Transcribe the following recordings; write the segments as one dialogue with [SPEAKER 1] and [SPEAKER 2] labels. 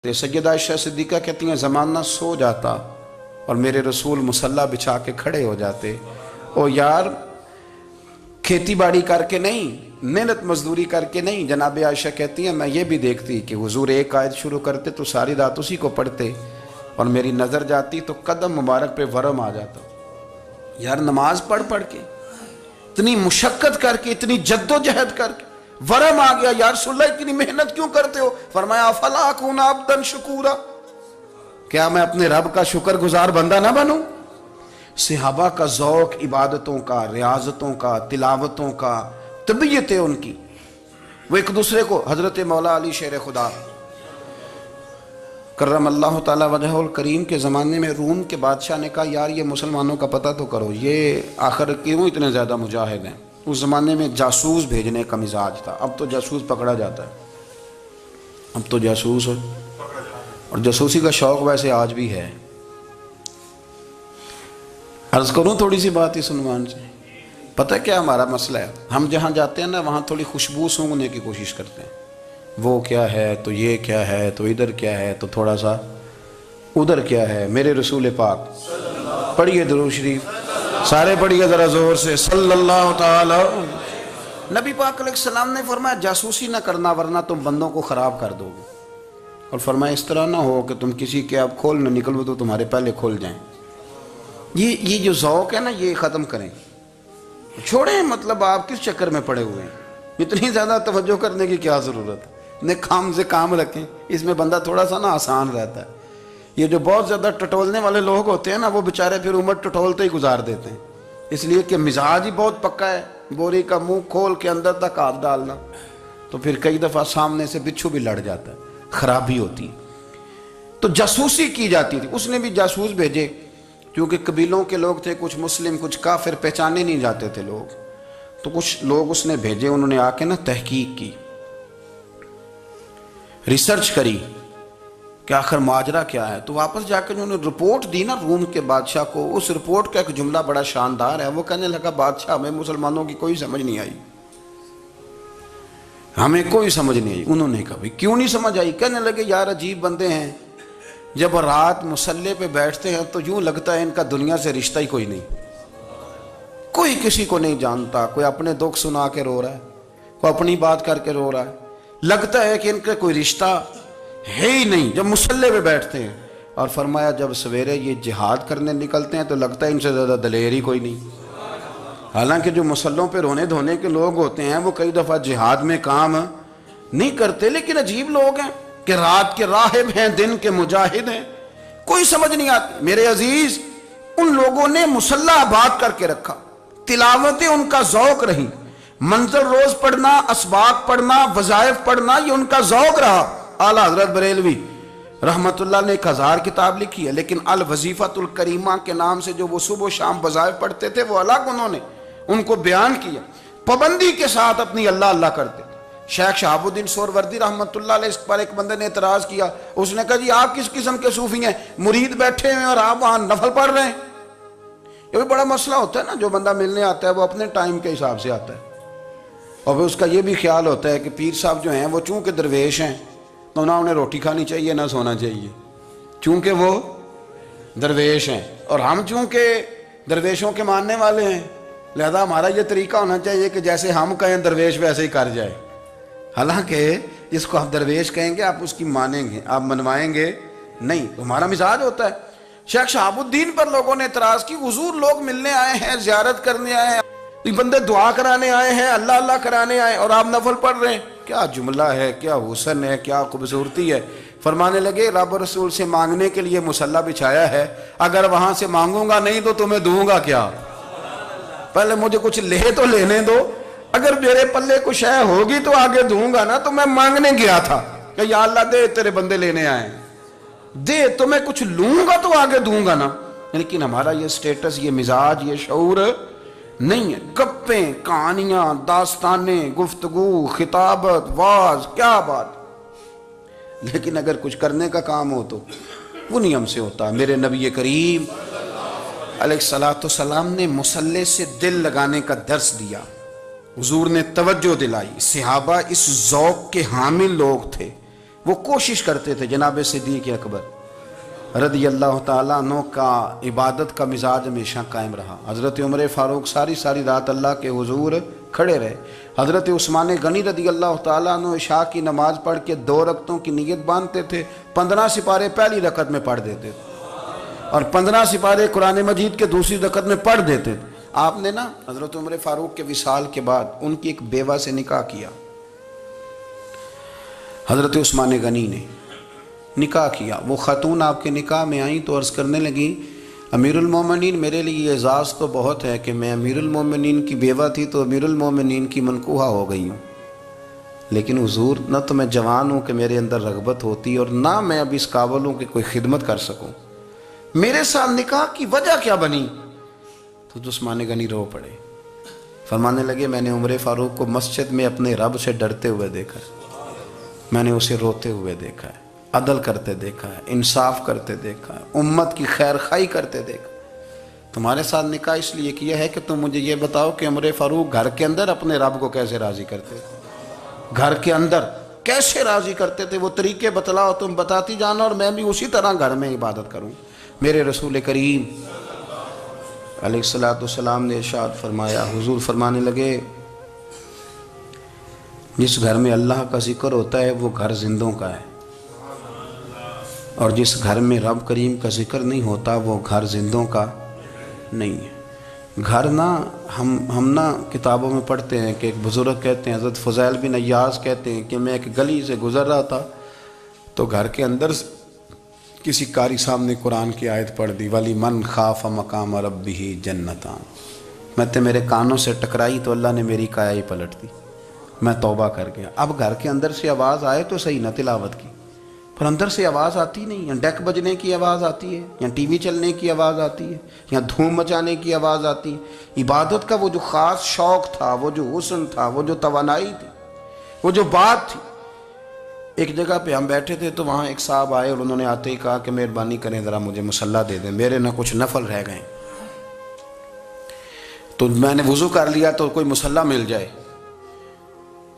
[SPEAKER 1] سیدہ عائشہ صدیقہ کہتی ہیں زمانہ سو جاتا اور میرے رسول مصلی بچھا کے کھڑے ہو جاتے. او یار کھیتی باڑی کر کے نہیں، محنت مزدوری کر کے نہیں. جناب عائشہ کہتی ہیں میں یہ بھی دیکھتی کہ حضور ایک آیت شروع کرتے تو ساری رات اسی کو پڑھتے اور میری نظر جاتی تو قدم مبارک پہ ورم آ جاتا. یار نماز پڑھ کے اتنی مشقت کر کے اتنی جد و جہد کر کے ورم آ گیا. یا رسول اللہ اتنی محنت کیوں کرتے ہو؟ فرمایا افلا اکون عبدا شکورا، کیا میں اپنے رب کا شکر گزار بندہ نہ بنوں؟ صحابہ کا ذوق عبادتوں کا، ریاضتوں کا، تلاوتوں کا، طبیعت ہے ان کی. وہ ایک دوسرے کو، حضرت مولا علی شیر خدا کرم اللہ تعالی وجہہ الکریم کے زمانے میں روم کے بادشاہ نے کہا یار یہ مسلمانوں کا پتہ تو کرو، یہ آخر کیوں اتنے زیادہ مجاہد ہیں. اس زمانے میں جاسوس بھیجنے کا مزاج تھا. اب تو جاسوس پکڑا جاتا ہے، اب تو جاسوس ہو، اور جاسوسی کا شوق ویسے آج بھی ہے. عرض کروں تھوڑی سی بات اس عنوان سے. پتہ کیا ہمارا مسئلہ ہے؟ ہم جہاں جاتے ہیں نا وہاں تھوڑی خوشبو سونگنے کی کوشش کرتے ہیں. وہ کیا ہے تو یہ کیا ہے تو ادھر کیا ہے تو تھوڑا سا ادھر کیا ہے. میرے رسول پاک پڑھیے درود شریف، سارے پڑھیے ذرا زور سے صلی اللہ تعالی. نبی پاک علیہ السلام نے فرمایا جاسوسی نہ کرنا ورنہ تم بندوں کو خراب کر دو گے. اور فرمایا اس طرح نہ ہو کہ تم کسی کے آپ کھول نہ نکلو تو تمہارے پہلے کھول جائیں. یہ جو ذوق ہے نا یہ ختم کریں، چھوڑیں. مطلب آپ کس چکر میں پڑے ہوئے ہیں؟ اتنی زیادہ توجہ کرنے کی کیا ضرورت ہے؟ نے کام سے کام رکھیں، اس میں بندہ تھوڑا سا نا آسان رہتا ہے. یہ جو بہت زیادہ ٹٹولنے والے لوگ ہوتے ہیں نا وہ بیچارے پھر عمر ٹٹولتے ہی گزار دیتے ہیں، اس لیے کہ مزاج ہی بہت پکا ہے. بوری کا منہ کھول کے اندر تک ہاتھ ڈالنا تو پھر کئی دفعہ سامنے سے بچھو بھی لڑ جاتا ہے، خرابی ہوتی ہے. تو جاسوسی کی جاتی تھی. اس نے بھی جاسوس بھیجے کیونکہ قبیلوں کے لوگ تھے، کچھ مسلم کچھ کافر، پہچانے نہیں جاتے تھے لوگ. تو کچھ لوگ اس نے بھیجے، انہوں نے آ کے نا تحقیق کی، ریسرچ کری کہ آخر ماجرا کیا ہے. تو واپس جا کے انہوں نے رپورٹ دی نا روم کے بادشاہ کو. اس رپورٹ کا ایک جملہ بڑا شاندار ہے. وہ کہنے لگا بادشاہ ہمیں مسلمانوں کی کوئی سمجھ نہیں آئی، ہمیں کوئی سمجھ نہیں آئی. انہوں نے کہا بھئی کیوں نہیں سمجھ آئی؟ کہنے لگے یار عجیب بندے ہیں، جب رات مصلی پہ بیٹھتے ہیں تو یوں لگتا ہے ان کا دنیا سے رشتہ ہی کوئی نہیں، کوئی کسی کو نہیں جانتا. کوئی اپنے دکھ سنا کے رو رہا ہے، کوئی اپنی بات کر کے رو رہا ہے. لگتا ہے کہ ان کا کوئی رشتہ ہے ہی نہیں جب مصلی پہ بیٹھتے ہیں. اور فرمایا جب سویرے یہ جہاد کرنے نکلتے ہیں تو لگتا ہے ان سے زیادہ دلیر ہی کوئی نہیں. حالانکہ جو مصلوں پہ رونے دھونے کے لوگ ہوتے ہیں وہ کئی دفعہ جہاد میں کام نہیں کرتے، لیکن عجیب لوگ ہیں کہ رات کے راہب ہیں دن کے مجاہد ہیں، کوئی سمجھ نہیں آتی. میرے عزیز ان لوگوں نے مصلی آباد کر کے رکھا، تلاوتیں ان کا ذوق رہی، منظر روز پڑھنا، اسباق پڑھنا، وظائف پڑھنا، یہ ان کا ذوق رہا. اعلیٰ حضرت بریلوی رحمت اللہ نے 1000 کتاب لکھی ہے، لیکن الوظیفۃ الکریمہ کے نام سے جو وہ صبح و شام وظائف پڑھتے تھے وہ الگ انہوں نے ان کو بیان کیا. پابندی کے ساتھ اپنی اللہ اللہ کرتے. شیخ شہاب الدین سہروردی رحمت اللہ علیہ اس پر ایک بندے نے اعتراض کیا. اس نے کہا جی آپ کس قسم کے صوفی ہیں، مرید بیٹھے ہیں اور آپ وہاں نفل پڑھ رہے ہیں؟ یہ بھی بڑا مسئلہ ہوتا ہے نا. جو بندہ ملنے آتا ہے وہ اپنے ٹائم کے حساب سے آتا ہے، اور پھر اس کا یہ بھی خیال ہوتا ہے کہ پیر صاحب جو ہیں وہ چونکہ درویش ہیں تو نہ انہیں روٹی کھانی چاہیے نہ سونا چاہیے، چونکہ وہ درویش ہیں، اور ہم چونکہ درویشوں کے ماننے والے ہیں لہذا ہمارا یہ طریقہ ہونا چاہیے کہ جیسے ہم کہیں درویش ویسے ہی کر جائے. حالانکہ جس کو آپ درویش کہیں گے آپ اس کی مانیں گے، آپ منوائیں گے نہیں. ہمارا مزاج ہوتا ہے. شیخ شہاب الدین پر لوگوں نے اعتراض کی، حضور لوگ ملنے آئے ہیں، زیارت کرنے آئے ہیں، یہ بندے دعا کرانے آئے ہیں، اللہ اللہ کرانے آئے اور آپ نفل پڑھ رہے ہیں. کیا جملہ ہے، کیا حسن ہے، کیا خوبصورتی ہے. فرمانے لگے رب رسول سے مانگنے کے لیے مصلی بچھایا ہے، اگر وہاں سے مانگوں گا نہیں تو تمہیں دوں گا کیا؟ پہلے مجھے کچھ لے تو لینے دو، اگر میرے پلے کچھ ہے ہوگی تو آگے دوں گا نا. تو میں مانگنے گیا تھا کہ یا اللہ دے تیرے بندے لینے آئے دے، تو میں کچھ لوں گا تو آگے دوں گا نا. لیکن ہمارا یہ سٹیٹس، یہ مزاج، یہ شعور نہیں ہے. گپیں، کہانیاں، داستانیں، گفتگو، خطابت، واز، کیا بات. لیکن اگر کچھ کرنے کا کام ہو تو وہ نہیں ہم سے ہوتا. میرے نبی کریم علیہ السلام نے مصلی سے دل لگانے کا درس دیا. حضور نے توجہ دلائی. صحابہ اس ذوق کے حامل لوگ تھے وہ کوشش کرتے تھے جناب صدیق اکبر رضی اللہ تعالیٰ عنہ کا عبادت کا مزاج ہمیشہ قائم رہا. حضرت عمر فاروق ساری رات اللہ کے حضور کھڑے رہے. حضرت عثمان غنی رضی اللہ تعالیٰ عنہ عشاء کی نماز پڑھ کے 2 رکعتوں کی نیت باندھتے تھے. 15 سپارے پہلی رکعت میں پڑھ دیتے تھے اور 15 سپارے قرآن مجید کے دوسری رکعت میں پڑھ دیتے تھے. آپ نے نا حضرت عمر فاروق کے وصال کے بعد ان کی ایک بیوہ سے نکاح کیا. حضرت عثمان غنی نے نکاح کیا. وہ خاتون آپ کے نکاح میں آئیں تو عرض کرنے لگیں امیر المومنین میرے لیے اعزاز تو بہت ہے کہ میں امیر المومنین کی بیوہ تھی تو امیر المومنین کی منکوحہ ہو گئی ہوں، لیکن حضور نہ تو میں جوان ہوں کہ میرے اندر رغبت ہوتی اور نہ میں اب اس قابل ہوں کہ کوئی خدمت کر سکوں، میرے ساتھ نکاح کی وجہ کیا بنی؟ تو عثمان غنی رو پڑے. فرمانے لگے میں نے عمر فاروق کو مسجد میں اپنے رب سے ڈرتے ہوئے دیکھا ہے، میں نے اسے روتے ہوئے دیکھا ہے، عدل کرتے دیکھا ہے، انصاف کرتے دیکھا ہے، امت کی خیر خواہی کرتے دیکھا. تمہارے ساتھ نکاح اس لیے کیا ہے کہ تم مجھے یہ بتاؤ کہ عمر فاروق گھر کے اندر اپنے رب کو کیسے راضی کرتے تھے، گھر کے اندر کیسے راضی کرتے تھے، وہ طریقے بتلاؤ، تم بتاتی جانا اور میں بھی اسی طرح گھر میں عبادت کروں. میرے رسول کریم علیہ السلام نے ارشاد فرمایا، حضور فرمانے لگے جس گھر میں اللہ کا ذکر ہوتا ہے وہ گھر زندوں کا ہے، اور جس گھر میں رب کریم کا ذکر نہیں ہوتا وہ گھر زندوں کا نہیں ہے. گھر نا ہم نا کتابوں میں پڑھتے ہیں کہ ایک بزرگ کہتے ہیں، حضرت فضیل بن عیاض کہتے ہیں کہ میں ایک گلی سے گزر رہا تھا تو گھر کے اندر کسی قاری صاحب نے قرآن کی آیت پڑھ دی ولی من خاف مقام ربہ جنتان. میں تے میرے کانوں سے ٹکرائی تو اللہ نے میری کایا ہی پلٹ دی، میں توبہ کر گیا. اب گھر کے اندر سے آواز آئے تو صحیح نہ تلاوت کی، پر اندر سے آواز آتی نہیں، یا ڈیک بجنے کی آواز آتی ہے، یا ٹی وی چلنے کی آواز آتی ہے، یا دھوم مچانے کی آواز آتی ہے. عبادت کا وہ جو خاص شوق تھا، وہ جو حسن تھا، وہ جو توانائی تھی، وہ جو بات تھی. ایک جگہ پہ ہم بیٹھے تھے تو وہاں ایک صاحب آئے اور انہوں نے آتے ہی کہا کہ مہربانی کریں ذرا مجھے مصلی دے دیں، میرے نہ کچھ نفل رہ گئے. تو میں نے وضو کر لیا تو کوئی مصلی مل جائے.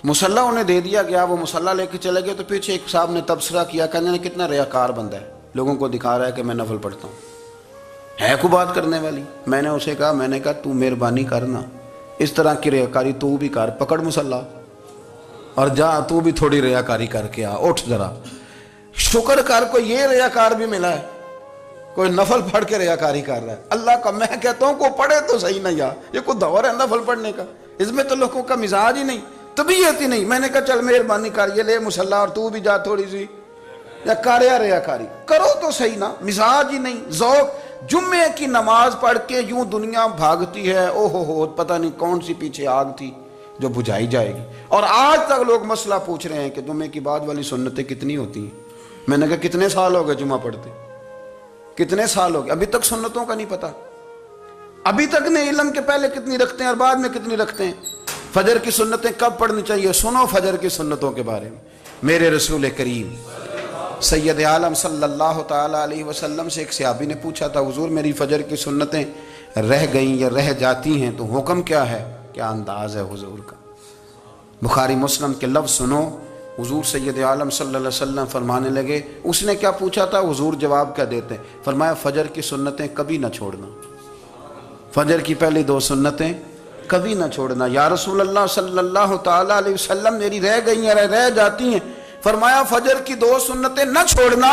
[SPEAKER 1] مصلی انہیں دے دیا گیا، وہ مصلی لے کے چلے گئے تو پیچھے ایک صاحب نے تبصرہ کیا، کہنے نے کتنا ریاکار بندہ ہے، لوگوں کو دکھا رہا ہے کہ میں نفل پڑھتا ہوں، ہے کوئی بات کرنے والی. میں نے اسے کہا، میں نے کہا تو مہربانی کرنا اس طرح کی ریاکاری تو بھی کر، پکڑ مصلی اور جا تو بھی تھوڑی ریاکاری کر کے آ، اٹھ ذرا شکر کر کوئی یہ ریاکار بھی ملا ہے، کوئی نفل پڑھ کے ریاکاری کر رہا ہے. اللہ کا میں کہتا ہوں کو پڑھے تو صحیح نہ، یا یہ کوئی دور ہے نفل پڑھنے کا؟ اس میں تو لوگوں کا مزاج ہی نہیں، طبیعت ہی نہیں. میں نے کہا چل مہربانی کر یہ لے مصلی اور تو بھی جا تھوڑی سی یا کر یا ریاکاری کرو تو صحیح نا. مزاج ہی نہیں، ذوق. جمعے کی نماز پڑھ کے یوں دنیا بھاگتی ہے، او ہو پتہ نہیں کون سی پیچھے آگ تھی جو بجھائی جائے گی. اور آج تک لوگ مسئلہ پوچھ رہے ہیں کہ جمعے کی بعد والی سنتیں کتنی ہوتی ہیں. میں نے کہا کتنے سال ہو گئے جمعہ پڑھتے، کتنے سال ہو گئے، ابھی تک سنتوں کا نہیں پتہ، ابھی تک نہیں علم کے پہلے کتنی رکھتے ہیں اور بعد میں کتنی رکھتے ہیں. فجر کی سنتیں کب پڑھنی چاہیے، سنو فجر کی سنتوں کے بارے میں. میرے رسول کریم سید عالم صلی اللہ تعالیٰ علیہ وسلم سے ایک صحابی نے پوچھا تھا، حضور میری فجر کی سنتیں رہ گئیں یا رہ جاتی ہیں تو حکم کیا ہے؟ کیا انداز ہے حضور کا. بخاری مسلم کے لفظ سنو. حضور سید عالم صلی اللہ علیہ وسلم فرمانے لگے، اس نے کیا پوچھا تھا، حضور جواب کیا دیتے؟ فرمایا فجر کی سنتیں کبھی نہ چھوڑنا، فجر کی پہلی 2 سنتیں کبھی نہ چھوڑنا. یا رسول اللہ صلی اللہ تعالیٰ علیہ وسلم میری رہ گئی ہیں، رہ جاتی ہیں. فرمایا فجر کی 2 سنتیں نہ چھوڑنا.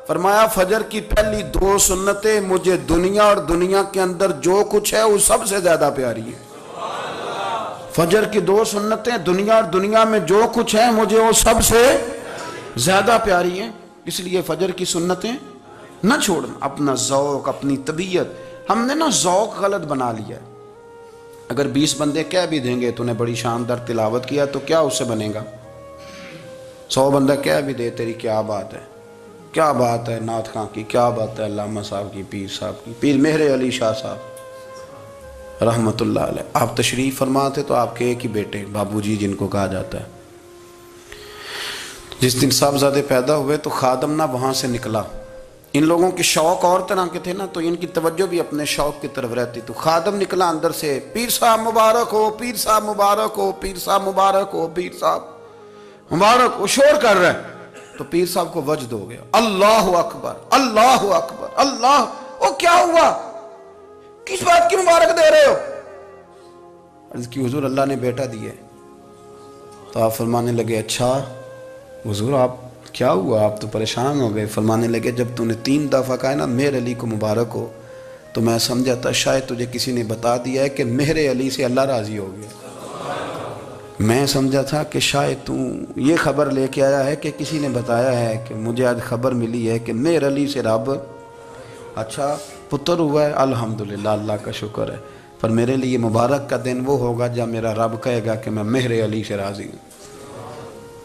[SPEAKER 1] فرمایا فجر کی پہلی 2 سنتیں مجھے دنیا اور دنیا کے اندر جو کچھ ہے وہ سب سے زیادہ پیاری ہے. فجر کی 2 سنتیں دنیا اور دنیا میں جو کچھ ہے مجھے وہ سب سے زیادہ پیاری ہیں. اس لیے فجر کی سنتیں نہ چھوڑنا. اپنا ذوق، اپنی طبیعت، ہم نے نا ذوق غلط بنا لیا ہے. اگر 20 بندے کہہ بھی دیں گے تو نے بڑی شاندار تلاوت کیا تو کیا اس سے بنے گا؟ 100 بندہ کہہ بھی دے تیری کیا بات ہے، کیا بات ہے نعت خاں کی، کیا بات ہے علامہ صاحب کی، پیر صاحب کی، پیر مہر علی شاہ صاحب رحمت اللہ علیہ. آپ تشریف فرما تھے تو آپ کے ایک ہی بیٹے بابو جی جن کو کہا جاتا ہے، جس دن صاحبزادے پیدا ہوئے تو خادم نہ وہاں سے نکلا. ان لوگوں کے شوق اور طرح کے تھے نا تو ان کی توجہ بھی اپنے شوق کی طرف رہتی. تو خادم نکلا اندر سے، پیر صاحب مبارک ہو، پیر صاحب مبارک ہو، پیر صاحب مبارک ہو، پیر صاحب مبارک ہو. شور کر رہا ہے. تو پیر صاحب کو وجد ہو گیا، اللہ اکبر اللہ اکبر اللہ، او کیا ہوا، کس بات کی مبارک دے رہے ہو؟ عرض کی حضور اللہ نے بیٹا دیے۔ تو آپ فرمانے لگے اچھا حضور آپ کیا ہوا، آپ تو پریشان ہو گئے۔ فرمانے لگے جب تو نے 3 دفعہ کہا نا مہر علی کو مبارک ہو، تو میں سمجھا تھا شاید تجھے کسی نے بتا دیا ہے کہ مہر علی سے اللہ راضی ہو گیا۔ میں سمجھا تھا کہ شاید تو یہ خبر لے کے آیا ہے کہ کسی نے بتایا ہے کہ مجھے آج خبر ملی ہے کہ مہر علی سے رب اچھا پتر ہوا ہے، الحمدللہ اللہ کا شکر ہے، پر میرے لیے مبارک کا دن وہ ہوگا جب میرا رب کہے گا کہ میں مہر علی سے راضی ہوں،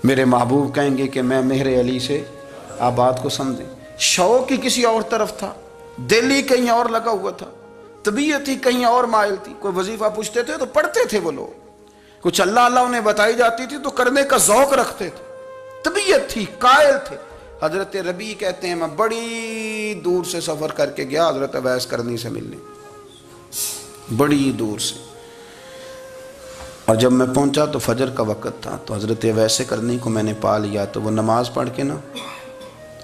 [SPEAKER 1] میرے محبوب کہیں گے کہ میں مہر علی سے۔ آپ بات کو سمجھیں، شوق ہی کسی اور طرف تھا، دل ہی کہیں اور لگا ہوا تھا، طبیعت ہی کہیں اور مائل تھی۔ کوئی وظیفہ پوچھتے تھے تو پڑھتے تھے وہ لوگ، کچھ اللہ اللہ انہیں بتائی جاتی تھی تو کرنے کا ذوق رکھتے تھے، طبیعت تھی، قائل تھے۔ حضرت ربیع کہتے ہیں میں بڑی دور سے سفر کر کے گیا حضرت اویس کرنی سے ملنے، بڑی دور سے، اور جب میں پہنچا تو فجر کا وقت تھا، تو حضرت اویس کرنی کو میں نے پا لیا، تو وہ نماز پڑھ کے نا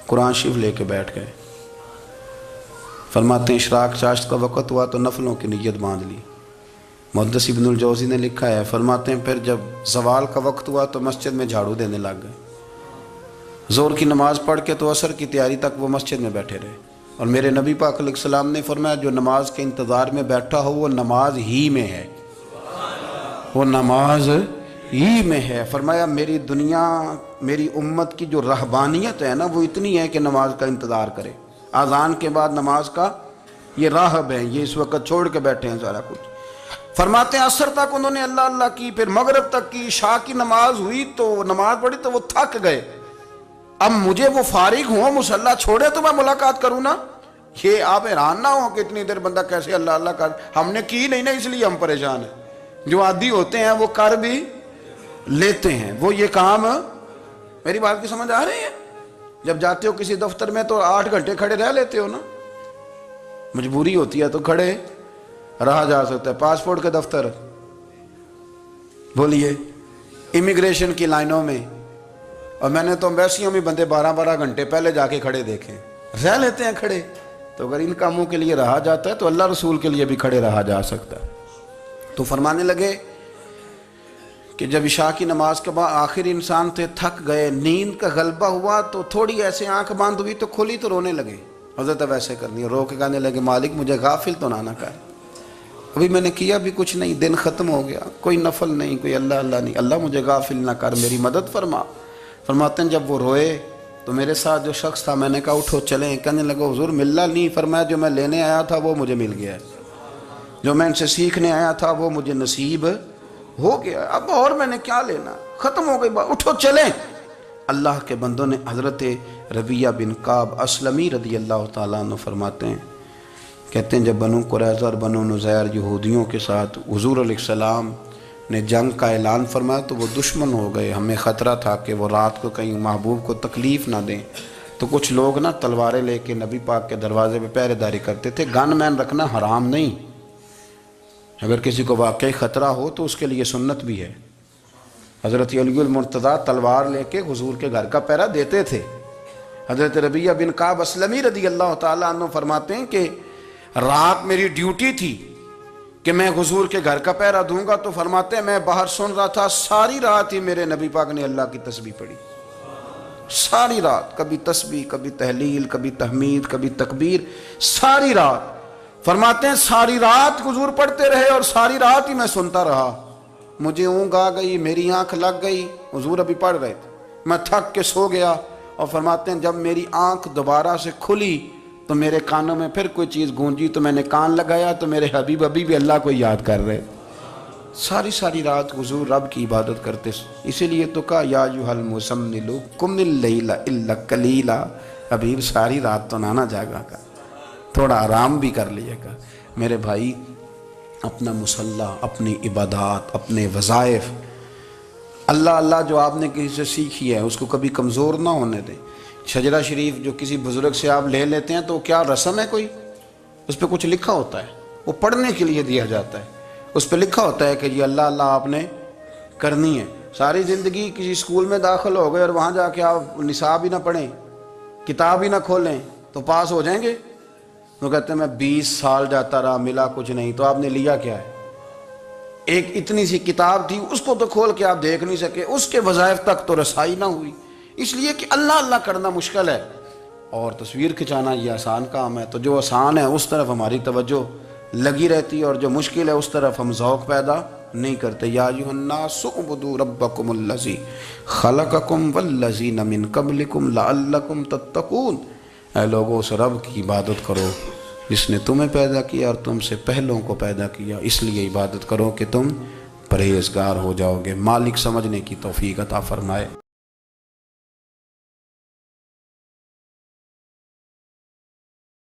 [SPEAKER 1] قرآن شریف لے کے بیٹھ گئے۔ فرماتے ہیں اشراق چاشت کا وقت ہوا تو نفلوں کی نیت باندھ لی۔ محدث ابن الجوزی نے لکھا ہے، فرماتے ہیں پھر جب زوال کا وقت ہوا تو مسجد میں جھاڑو دینے لگ گئے، ظہر کی نماز پڑھ کے تو عصر کی تیاری تک وہ مسجد میں بیٹھے رہے، اور میرے نبی پاک علیہ السلام نے فرمایا جو نماز کے انتظار میں بیٹھا ہو وہ نماز ہی میں ہے، وہ نماز ہی میں ہے۔ فرمایا میری دنیا میری امت کی جو رہبانیت ہے نا وہ اتنی ہے کہ نماز کا انتظار کرے، اذان کے بعد نماز کا یہ راہب ہے، یہ اس وقت چھوڑ کے بیٹھے ہیں سارا کچھ۔ فرماتے ہیں عصر تک انہوں نے اللہ اللہ کی، پھر مغرب تک کی، عشاء کی نماز ہوئی تو نماز پڑھی تو وہ تھک گئے، اب مجھے وہ فارغ ہوں مصلی چھوڑے تو میں ملاقات کروں نا۔ یہ آپ حیران نہ ہوں کہ اتنی دیر بندہ کیسے اللہ اللہ کر، ہم نے کی نہیں نا اس لیے ہم پریشان ہیں، جو عادی ہوتے ہیں وہ کر بھی لیتے ہیں، وہ یہ کام۔ میری بات کی سمجھ آ رہی ہے؟ جب جاتے ہو کسی دفتر میں تو 8 گھنٹے کھڑے رہ لیتے ہو نا، مجبوری ہوتی ہے تو کھڑے رہا جا سکتا ہے۔ پاسپورٹ کے دفتر بولیے، امیگریشن کی لائنوں میں، اور میں نے تو امبیسیوں میں بندے 12 گھنٹے پہلے جا کے کھڑے دیکھیں، رہ لیتے ہیں کھڑے۔ تو اگر ان کاموں کے لیے رہا جاتا ہے تو اللہ رسول کے لیے بھی کھڑے رہا جا سکتا ہے۔ تو فرمانے لگے کہ جب عشاء کی نماز کے بعد آخر انسان تھے، تھک گئے، نیند کا غلبہ ہوا تو تھوڑی ایسے آنکھ بند ہوئی تو کھلی تو رونے لگے۔ حضرت ویسے کرنی رو کے کہنے لگے مالک مجھے غافل تو نہ کر، ابھی میں نے کیا بھی کچھ نہیں، دن ختم ہو گیا، کوئی نفل نہیں، کوئی اللہ اللہ نہیں، اللہ مجھے غافل نہ کر، میری مدد فرما۔ فرماتے ہیں جب وہ روئے تو میرے ساتھ جو شخص تھا میں نے کہا اٹھو چلیں، کہنے لگا حضور ملنا نہیں، فرمایا جو میں لینے آیا تھا وہ مجھے مل گیا ہے، جو میں ان سے سیکھنے آیا تھا وہ مجھے نصیب ہو گیا، اب اور میں نے کیا لینا، ختم ہو گئی بات، اٹھو چلیں۔ اللہ کے بندوں نے حضرت ربیعہ بن کعب اسلمی رضی اللہ تعالیٰ عنہ فرماتے ہیں، کہتے ہیں جب بنو قریظہ اور بنو نذیر یہودیوں کے ساتھ حضور علیہ السلام نے جنگ کا اعلان فرمایا تو وہ دشمن ہو گئے، ہمیں خطرہ تھا کہ وہ رات کو کہیں محبوب کو تکلیف نہ دیں، تو کچھ لوگ نا تلواریں لے کے نبی پاک کے دروازے پہ پہرے داری کرتے تھے۔ گن مین رکھنا حرام نہیں، اگر کسی کو واقعی خطرہ ہو تو اس کے لیے سنت بھی ہے۔ حضرت علی المرتضیٰ تلوار لے کے حضور کے گھر کا پہرا دیتے تھے۔ حضرت ربیعہ بن کعب اسلمی رضی اللہ تعالیٰ عنہ فرماتے ہیں کہ رات میری ڈیوٹی تھی کہ میں حضور کے گھر کا پہرا دوں گا، تو فرماتے ہیں میں باہر سن رہا تھا، ساری رات ہی میرے نبی پاک نے اللہ کی تسبیح پڑھی، ساری رات، کبھی تسبیح، کبھی تحلیل، کبھی تحمید، کبھی تکبیر، ساری رات۔ فرماتے ہیں ساری رات حضور پڑھتے رہے اور ساری رات ہی میں سنتا رہا، مجھے اونگ آ گئی، میری آنکھ لگ گئی، حضور ابھی پڑھ رہے تھے، میں تھک کے سو گیا، اور فرماتے ہیں جب میری آنکھ دوبارہ سے کھلی تو میرے کانوں میں پھر کوئی چیز گونجی، تو میں نے کان لگایا تو میرے حبیب ابھی بھی اللہ کو یاد کر رہے، ساری رات حضور رب کی عبادت کرتے۔ اسی لیے تو کہا یا ایھا المزمل قم اللیل الا قلیلا، حبیب ساری رات تو نہ جاگا کا، تھوڑا آرام بھی کر لیے گا۔ میرے بھائی اپنا مصلی، اپنی عبادات، اپنے وظائف، اللہ اللہ جو آپ نے کسی سے سیکھی ہے اس کو کبھی کمزور نہ ہونے دیں۔ شجرہ شریف جو کسی بزرگ سے آپ لے لیتے ہیں تو کیا رسم ہے کوئی؟ اس پہ کچھ لکھا ہوتا ہے، وہ پڑھنے کے لیے دیا جاتا ہے، اس پہ لکھا ہوتا ہے کہ یہ اللہ اللہ آپ نے کرنی ہے۔ ساری زندگی کسی اسکول میں داخل ہو گئے اور وہاں جا کے آپ نصاب ہی نہ پڑھیں، کتاب ہی نہ کھولیں تو پاس ہو جائیں گے؟ وہ کہتے ہیں میں 20 سال جاتا رہا ملا کچھ نہیں. تو آپ نے لیا کیا ہے؟ ایک اتنی سی کتاب تھی، اس کو تو کھول کے آپ دیکھ نہیں سکے، اس کے وظائف تک تو رسائی نہ ہوئی، اس لیے کہ اللہ اللہ کرنا مشکل ہے اور تصویر کھنچانا یہ آسان کام ہے. تو جو آسان ہے اس طرف ہماری توجہ لگی رہتی ہے اور جو مشکل ہے اس طرف ہم ذوق پیدا نہیں کرتے. یا ایھا الناس اعبدوا ربکم الذی خلقکم والذین من قبلکم لعلکم تتقون. اے لوگو اس رب کی عبادت کرو جس نے تمہیں پیدا کیا اور تم سے پہلوں کو پیدا کیا، اس لیے عبادت کرو کہ تم پرہیزگار ہو جاؤ گے. مالک سمجھنے کی توفیق عطا فرمائے.